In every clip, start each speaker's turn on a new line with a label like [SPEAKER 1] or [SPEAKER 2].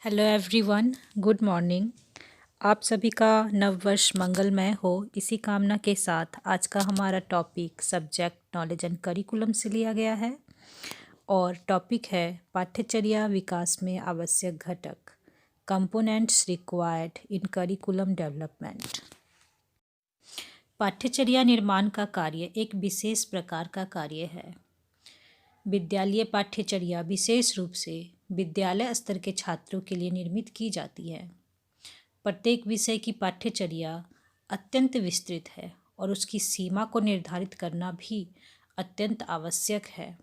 [SPEAKER 1] Hello everyone, good morning. आप सभी का नव वर्ष मंगलमय हो, इसी कामना के साथ आज का हमारा topic subject knowledge and curriculum से लिया गया है और टॉपिक है पाठ्यचर्या विकास में आवश्यक घटक, components required in curriculum development. पाठ्यचर्या निर्माण का कार्य एक विशेष प्रकार का कार्य है। विद्यालय पाठ्यचर्या विशेष रूप से विद्यालय स्तर के छात्रों के लिए निर्मित की जाती है। प्रत्येक विषय की पाठ्यचर्या अत्यंत विस्तृत है और उसकी सीमा को निर्धारित करना भी अत्यंत आवश्यक है।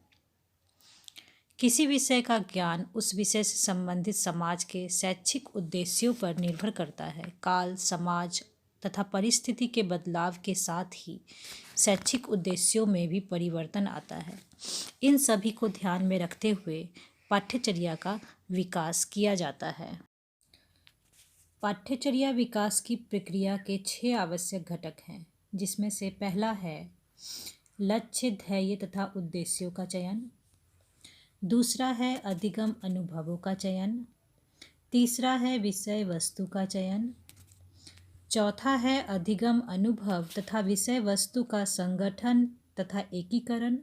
[SPEAKER 1] किसी विषय का ज्ञान उस विषय से संबंधित समाज के शैक्षिक उद्देश्यों पर निर्भर करता है। काल, समाज तथा परिस्थिति के बदलाव के साथ ही शैक्षिक उद्देश्यों में भी परिवर्तन आता है। इन सभी को ध्यान में रखते हुए पाठ्यचर्या का विकास किया जाता है। पाठ्यचर्या विकास की प्रक्रिया के 6 आवश्यक घटक हैं, जिसमें से पहला है लक्ष्य, ध्येय तथा उद्देश्यों का चयन। दूसरा है अधिगम अनुभवों का चयन। तीसरा है विषय वस्तु का चयन। चौथा है अधिगम अनुभव तथा विषय वस्तु का संगठन तथा एकीकरण।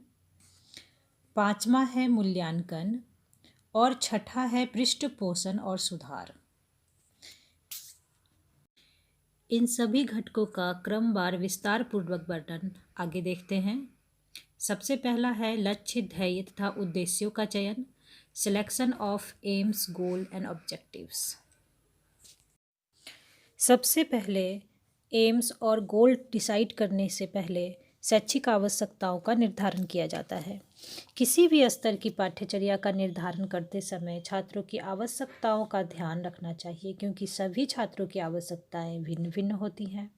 [SPEAKER 1] पांचवा है मूल्यांकन और छठा है पृष्ठपोषण और सुधार। इन सभी घटकों का क्रमवार विस्तार पूर्वक वर्णन आगे देखते हैं। सबसे पहला है लक्ष्य, ध्येय तथा उद्देश्यों का चयन, selection of AIIMS, goal and objectives. सबसे पहले एम्स और गोल डिसाइड करने से पहले शैक्षिक आवश्यकताओं का निर्धारण किया जाता है। किसी भी स्तर की पाठ्यचर्या का निर्धारण करते समय छात्रों की आवश्यकताओं का ध्यान रखना चाहिए, क्योंकि सभी छात्रों की आवश्यकताएं भिन्न भिन्न होती हैं।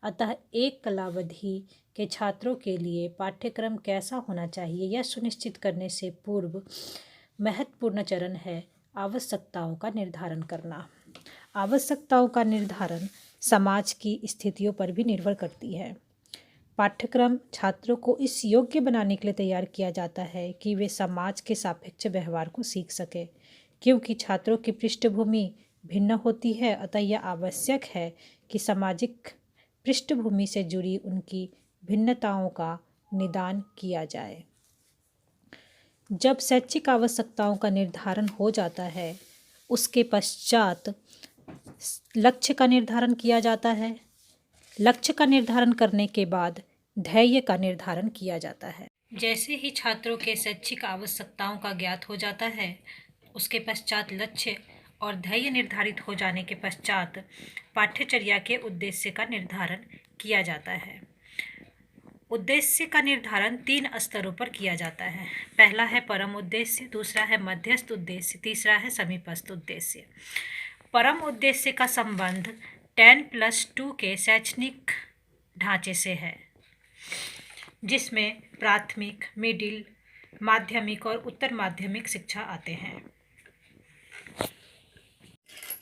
[SPEAKER 1] अतः एक कालावधि के छात्रों के लिए पाठ्यक्रम कैसा होना चाहिए, यह सुनिश्चित करने से पूर्व महत्वपूर्ण चरण है आवश्यकताओं का निर्धारण करना। आवश्यकताओं का निर्धारण समाज की स्थितियों पर भी निर्भर करती है। पाठ्यक्रम छात्रों को इस योग्य बनाने के लिए तैयार किया जाता है कि वे समाज के सापेक्ष व्यवहार को सीख सके। क्योंकि छात्रों की पृष्ठभूमि भिन्न होती है, अतः यह आवश्यक है कि सामाजिक पृष्ठभूमि से जुड़ी उनकी भिन्नताओं का निदान किया जाए। जब शैक्षिक आवश्यकताओं का निर्धारण हो जाता है, उसके पश्चात लक्ष्य का निर्धारण किया जाता है। लक्ष्य का निर्धारण करने के बाद ध्येय का निर्धारण किया जाता है। जैसे ही छात्रों के शैक्षिक आवश्यकताओं का ज्ञात हो जाता है, उसके पश्चात लक्ष्य और ध्येय निर्धारित हो जाने के पश्चात पाठ्यचर्या के उद्देश्य का निर्धारण किया जाता है। उद्देश्य का निर्धारण 3 स्तरों पर किया जाता है। पहला है परम उद्देश्य, दूसरा है मध्यस्थ उद्देश्य, तीसरा है समीपस्थ उद्देश्य। परम उद्देश्य का संबंध 10+2 के शैक्षणिक ढांचे से है, जिसमें प्राथमिक, मिडिल, माध्यमिक और उत्तर माध्यमिक शिक्षा आते हैं।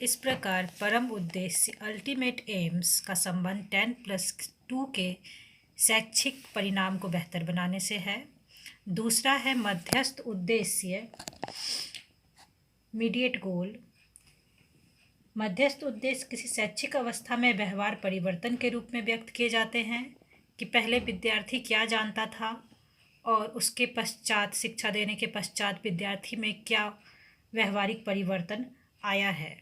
[SPEAKER 1] इस प्रकार परम उद्देश्य अल्टीमेट एम्स का संबंध 10+2 के शैक्षिक परिणाम को बेहतर बनाने से है। दूसरा है मध्यस्थ उद्देश्य मीडिएट गोल। मध्यस्थ उद्देश्य किसी शैक्षिक अवस्था में व्यवहार परिवर्तन के रूप में व्यक्त किए जाते हैं कि पहले विद्यार्थी क्या जानता था और उसके पश्चात शिक्षा देने के पश्चात विद्यार्थी में क्या व्यवहारिक परिवर्तन आया है।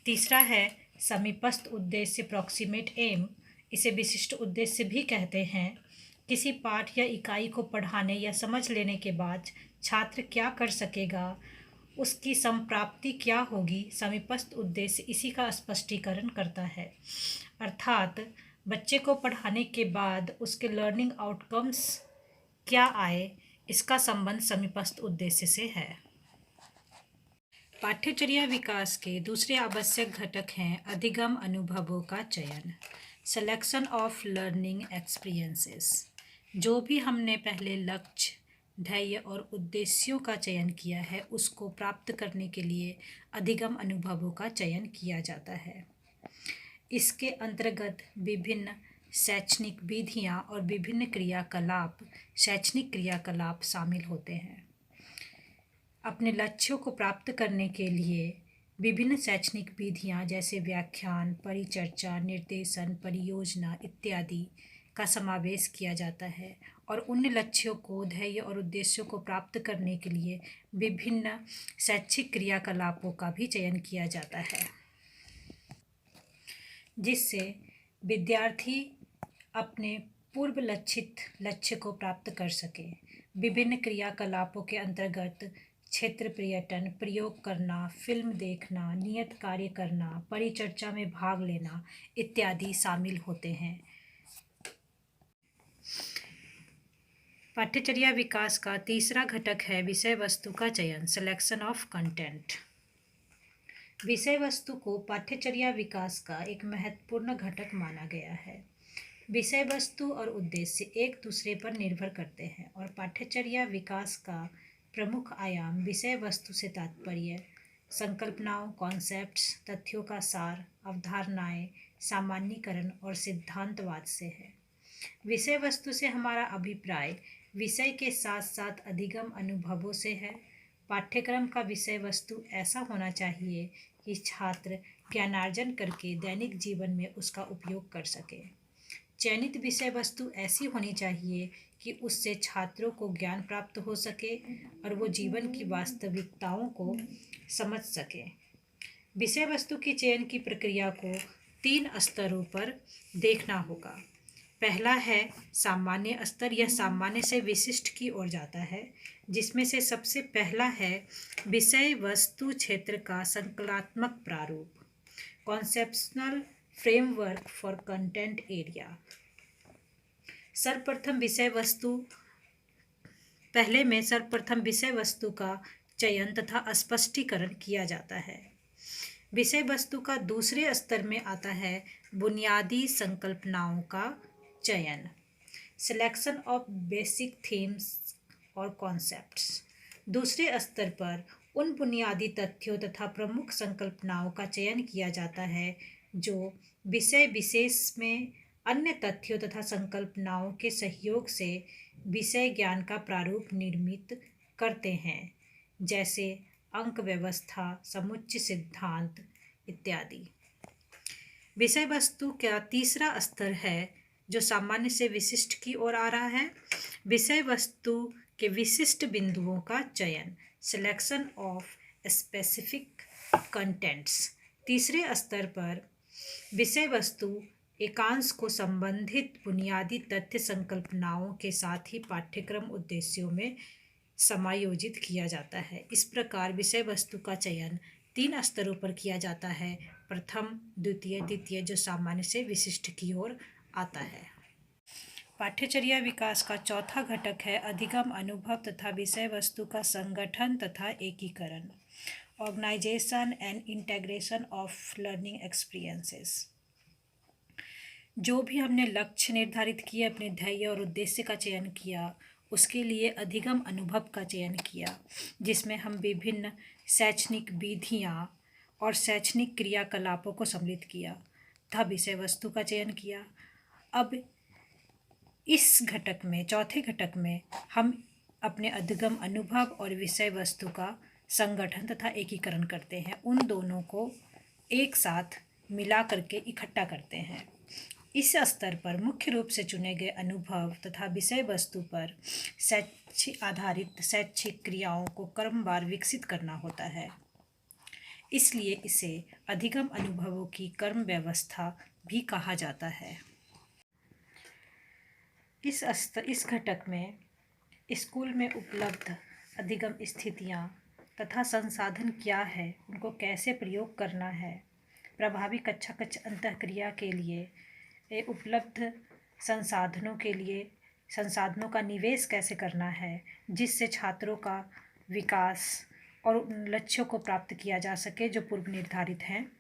[SPEAKER 1] तीसरा है समीपस्थ उद्देश्य प्रॉक्सिमेट एम। इसे विशिष्ट उद्देश्य भी कहते हैं। किसी पाठ या इकाई को पढ़ाने या समझ लेने के बाद छात्र क्या कर सकेगा, उसकी संप्राप्ति क्या होगी, समीपस्थ उद्देश्य इसी का स्पष्टीकरण करता है। अर्थात बच्चे को पढ़ाने के बाद उसके लर्निंग आउटकम्स क्या आए, इसका संबंध समीपस्थ उद्देश्य से है। पाठ्यचर्या विकास के दूसरे आवश्यक घटक हैं अधिगम अनुभवों का चयन, सिलेक्शन ऑफ लर्निंग एक्सपीरियंसेस। जो भी हमने पहले लक्ष्य, ध्येय और उद्देश्यों का चयन किया है, उसको प्राप्त करने के लिए अधिगम अनुभवों का चयन किया जाता है। इसके अंतर्गत विभिन्न शैक्षणिक विधियाँ और विभिन्न क्रियाकलाप, शैक्षणिक क्रियाकलाप शामिल होते हैं। अपने लक्ष्यों को प्राप्त करने के लिए विभिन्न शैक्षणिक विधियाँ जैसे व्याख्यान, परिचर्चा, निर्देशन, परियोजना इत्यादि का समावेश किया जाता है और उन लक्ष्यों को, ध्येय और उद्देश्यों को प्राप्त करने के लिए विभिन्न शैक्षिक क्रियाकलापों का भी चयन किया जाता है, जिससे विद्यार्थी अपने पूर्व लक्षित लक्ष्य को प्राप्त कर सके। विभिन्न क्रियाकलापों के अंतर्गत क्षेत्र पर्यटन, प्रयोग करना, फिल्म देखना, नियत कार्य करना, परिचर्चा में भाग लेना इत्यादि शामिल होते हैं। पाठ्यचर्या विकास का तीसरा घटक है विषय वस्तु का चयन, सिलेक्शन ऑफ कंटेंट। विषय वस्तु को पाठ्यचर्या विकास का एक महत्वपूर्ण घटक माना गया है। विषय वस्तु और उद्देश्य एक दूसरे पर निर्भर करते हैं और पाठ्यचर्या विकास का प्रमुख आयाम विषय वस्तु से तात्पर्य संकल्पनाओं, कॉन्सेप्ट्स, तथ्यों का सार, अवधारणाएं, सामान्यीकरण और सिद्धांतवाद से है। विषय वस्तु से हमारा अभिप्राय विषय के साथ साथ अधिगम अनुभवों से है। पाठ्यक्रम का विषय वस्तु ऐसा होना चाहिए कि छात्र ज्ञानार्जन करके दैनिक जीवन में उसका उपयोग कर सके। चयनित विषय वस्तु ऐसी होनी चाहिए कि उससे छात्रों को ज्ञान प्राप्त हो सके और वो जीवन की वास्तविकताओं को समझ सके। विषय वस्तु के चयन की प्रक्रिया को 3 स्तरों पर देखना होगा। पहला है सामान्य स्तर, यह सामान्य से विशिष्ट की ओर जाता है, जिसमें से सबसे पहला है विषय वस्तु क्षेत्र का संकलात्मक प्रारूप, conceptional framework for content area. सर्वप्रथम विषय वस्तु का चयन तथा स्पष्टीकरण किया जाता है। विषय वस्तु का दूसरे स्तर में आता है बुनियादी संकल्पनाओं का चयन, सिलेक्शन ऑफ बेसिक थीम्स और कॉन्सेप्ट्स। दूसरे स्तर पर उन बुनियादी तथ्यों तथा प्रमुख संकल्पनाओं का चयन किया जाता है जो विषय विशेष में अन्य तथ्यों तथा संकल्पनाओं के सहयोग से विषय ज्ञान का प्रारूप निर्मित करते हैं, जैसे अंक व्यवस्था, समुच्चय सिद्धांत इत्यादि। विषय वस्तु का तीसरा स्तर है जो सामान्य से विशिष्ट की ओर आ रहा है, विषय वस्तु के विशिष्ट बिंदुओं का चयन, सिलेक्शन ऑफ स्पेसिफिक कंटेंट्स। तीसरे स्तर पर विषय वस्तु एकांश को संबंधित बुनियादी तथ्य संकल्पनाओं के साथ ही पाठ्यक्रम उद्देश्यों में समायोजित किया जाता है। इस प्रकार विषय वस्तु का चयन 3 स्तरों पर किया जाता है, प्रथम, द्वितीय, जो सामान्य से विशिष्ट की ओर आता है। पाठ्यचर्या विकास का चौथा घटक है अधिगम अनुभव तथा विषय वस्तु का संगठन तथा एकीकरण, organisation and integration of learning experiences. जो भी हमने लक्ष्य निर्धारित किए, अपने ध्येय और उद्देश्य का चयन किया, उसके लिए अधिगम अनुभव का चयन किया, जिसमें हम विभिन्न शैक्षणिक विधियाँ और शैक्षणिक क्रियाकलापों को सम्मिलित किया तथा विषय वस्तु का चयन किया। अब इस घटक में, चौथे घटक में, हम अपने अधिगम अनुभव और विषय वस्तु का संगठन तथा एकीकरण करते हैं। उन दोनों को एक साथ मिला करके इकट्ठा करते हैं। इस स्तर पर मुख्य रूप से चुने गए अनुभव तथा विषय वस्तु पर शैक्षिक आधारित शैक्षिक क्रियाओं को क्रमवार विकसित करना होता है, इसलिए इसे अधिगम अनुभवों की क्रम व्यवस्था भी कहा जाता है। इस घटक में स्कूल में उपलब्ध अधिगम स्थितियाँ तथा संसाधन क्या है, उनको कैसे प्रयोग करना है, प्रभावी कक्षा अंतःक्रिया के लिए उपलब्ध संसाधनों का निवेश कैसे करना है, जिससे छात्रों का विकास और उन लक्ष्यों को प्राप्त किया जा सके जो पूर्व निर्धारित हैं।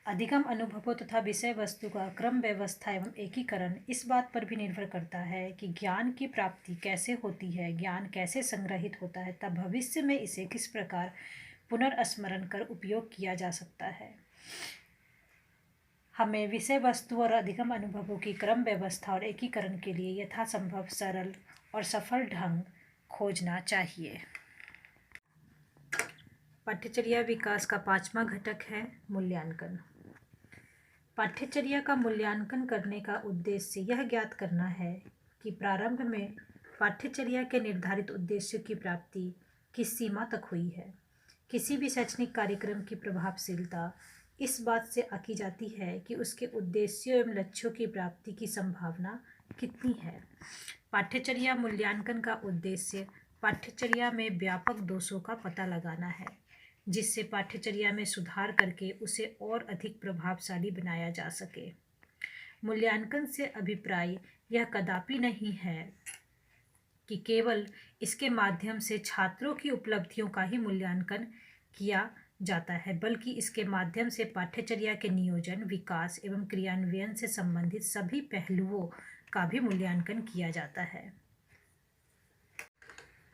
[SPEAKER 1] अधिगम अनुभवों तथा विषय वस्तु का क्रम व्यवस्था एवं एकीकरण इस बात पर भी निर्भर करता है कि ज्ञान की प्राप्ति कैसे होती है, ज्ञान कैसे संग्रहित होता है, तब भविष्य में इसे किस प्रकार पुनर्स्मरण कर उपयोग किया जा सकता है। हमें विषय वस्तु और अधिगम अनुभवों की क्रम व्यवस्था और एकीकरण के लिए यथासंभव सरल और सफल ढंग खोजना चाहिए। पाठ्यचर्या विकास का 5वां घटक है मूल्यांकन। पाठ्यचर्या का मूल्यांकन करने का उद्देश्य यह ज्ञात करना है कि प्रारंभ में पाठ्यचर्या के निर्धारित उद्देश्यों की प्राप्ति किस सीमा तक हुई है। किसी भी शैक्षणिक कार्यक्रम की प्रभावशीलता इस बात से आंकी जाती है कि उसके उद्देश्यों एवं लक्ष्यों की प्राप्ति की संभावना कितनी है। पाठ्यचर्या मूल्यांकन का उद्देश्य पाठ्यचर्या में व्यापक दोषों का पता लगाना है, जिससे पाठ्यचर्या में सुधार करके उसे और अधिक प्रभावशाली बनाया जा सके। मूल्यांकन से अभिप्राय यह कदापि नहीं है कि केवल इसके माध्यम से छात्रों की उपलब्धियों का ही मूल्यांकन किया जाता है, बल्कि इसके माध्यम से पाठ्यचर्या के नियोजन, विकास एवं क्रियान्वयन से संबंधित सभी पहलुओं का भी मूल्यांकन किया जाता है।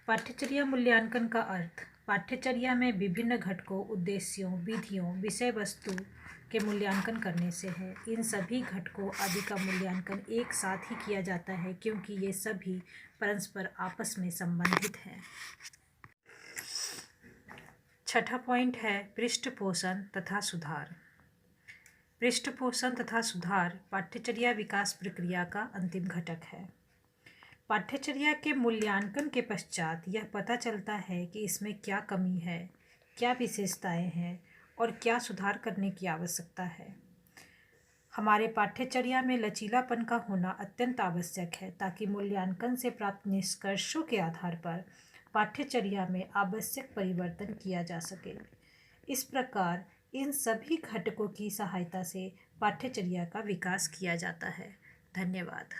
[SPEAKER 1] पाठ्यचर्या मूल्यांकन का अर्थ पाठ्यचर्या में विभिन्न घटकों, उद्देश्यों, विधियों, विषय वस्तु के मूल्यांकन करने से है। इन सभी घटकों आदि का मूल्यांकन एक साथ ही किया जाता है, क्योंकि ये सभी परस्पर आपस में संबंधित हैं। छठा पॉइंट है पृष्ठपोषण तथा सुधार। पृष्ठपोषण तथा सुधार पाठ्यचर्या विकास प्रक्रिया का अंतिम घटक है। पाठ्यचर्या के मूल्यांकन के पश्चात यह पता चलता है कि इसमें क्या कमी है, क्या विशेषताएं हैं और क्या सुधार करने की आवश्यकता है। हमारे पाठ्यचर्या में लचीलापन का होना अत्यंत आवश्यक है, ताकि मूल्यांकन से प्राप्त निष्कर्षों के आधार पर पाठ्यचर्या में आवश्यक परिवर्तन किया जा सके। इस प्रकार इन सभी घटकों की सहायता से पाठ्यचर्या का विकास किया जाता है। धन्यवाद।